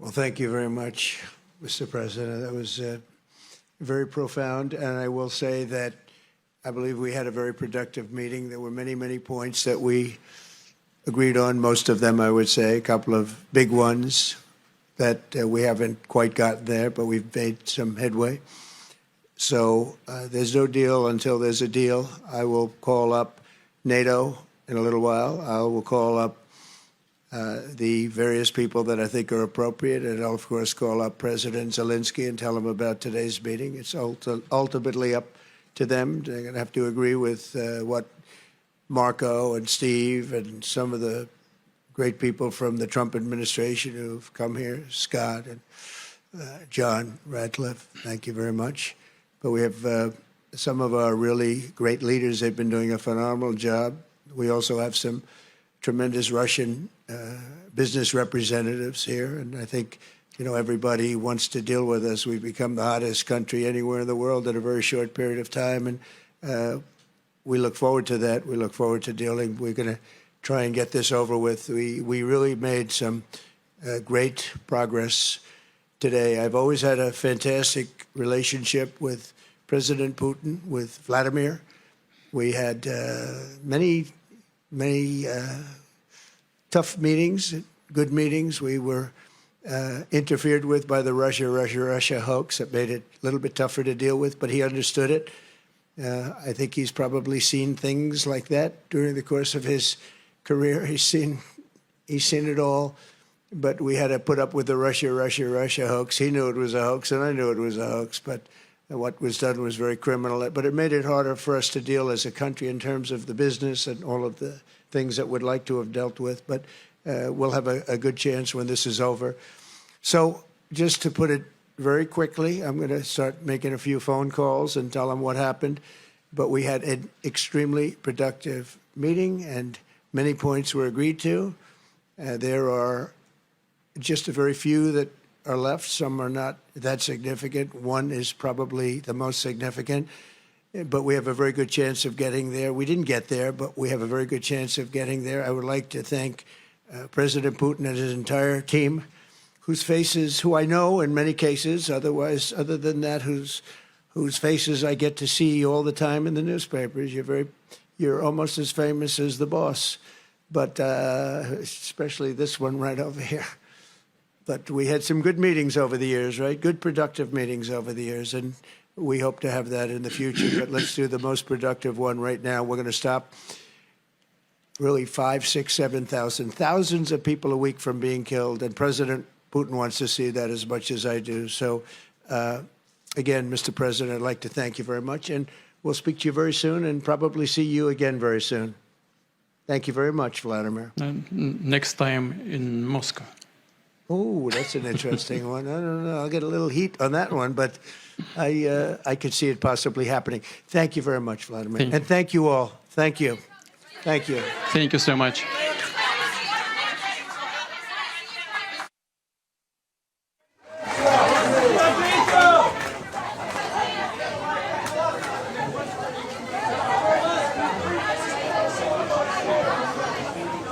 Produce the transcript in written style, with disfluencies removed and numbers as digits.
Well, thank you very much, Mr. President. That was very profound. And I will say that I believe we had a very productive meeting. There were many, many points that we agreed on, most of them, I would say, a couple of big ones that we haven't quite gotten there, but we've made some headway. So there's no deal until there's a deal. I will call up NATO in a little while. I will call up the various people that I think are appropriate, and I'll, of course, call up President Zelensky and tell him about today's meeting. It's ultimately up to them. They're going to have to agree with what Marco and Steve and some of the great people from the Trump administration who've come here, Scott and John Radcliffe, thank you very much. But we have some of our really great leaders. They've been doing a phenomenal job. We also have some tremendous Russian business representatives here, and I think, you know, everybody wants to deal with us. We've become the hottest country anywhere in the world in a very short period of time, and we look forward to that. We look forward to dealing. We're going to try and get this over with. We really made some great progress today. I've always had a fantastic relationship with President Putin, with Vladimir. We had many tough meetings, good meetings. We were interfered with by the Russia hoax. That made it a little bit tougher to deal with, but he understood it. I think he's probably seen things like that during the course of his career. He's seen it all, but we had to put up with the Russia hoax. He knew it was a hoax, and I knew it was a hoax, but what was done was very criminal. But it made it harder for us to deal as a country in terms of the business and all of the things that we'd like to have dealt with. But we'll have a good chance when this is over. So just to put it very quickly, I'm going to start making a few phone calls and tell them what happened. But we had an extremely productive meeting, and many points were agreed to. There are just a very few that are left. Some are not that significant. One is probably the most significant, but we have a very good chance of getting there. We didn't get there, but we have a very good chance of getting there. I would like to thank President Putin and his entire team, whose faces, who I know in many cases, otherwise, other than that, whose faces I get to see all the time in the newspapers. You're almost as famous as the boss, but especially this one right over here. But we had some good meetings over the years, right? Good, productive meetings over the years, and we hope to have that in the future. But let's do the most productive one right now. We're going to stop really 5, 6, 7,000, thousands of people a week from being killed, and President Putin wants to see that as much as I do. So, again, Mr. President, I'd like to thank you very much, and we'll speak to you very soon and probably see you again very soon. Thank you very much, Vladimir. Next time in Moscow. Oh, that's an interesting one. I don't know. I'll get a little heat on that one, but I could see it possibly happening. Thank you very much, Vladimir. And thank you all. Thank you. Thank you. Thank you so much.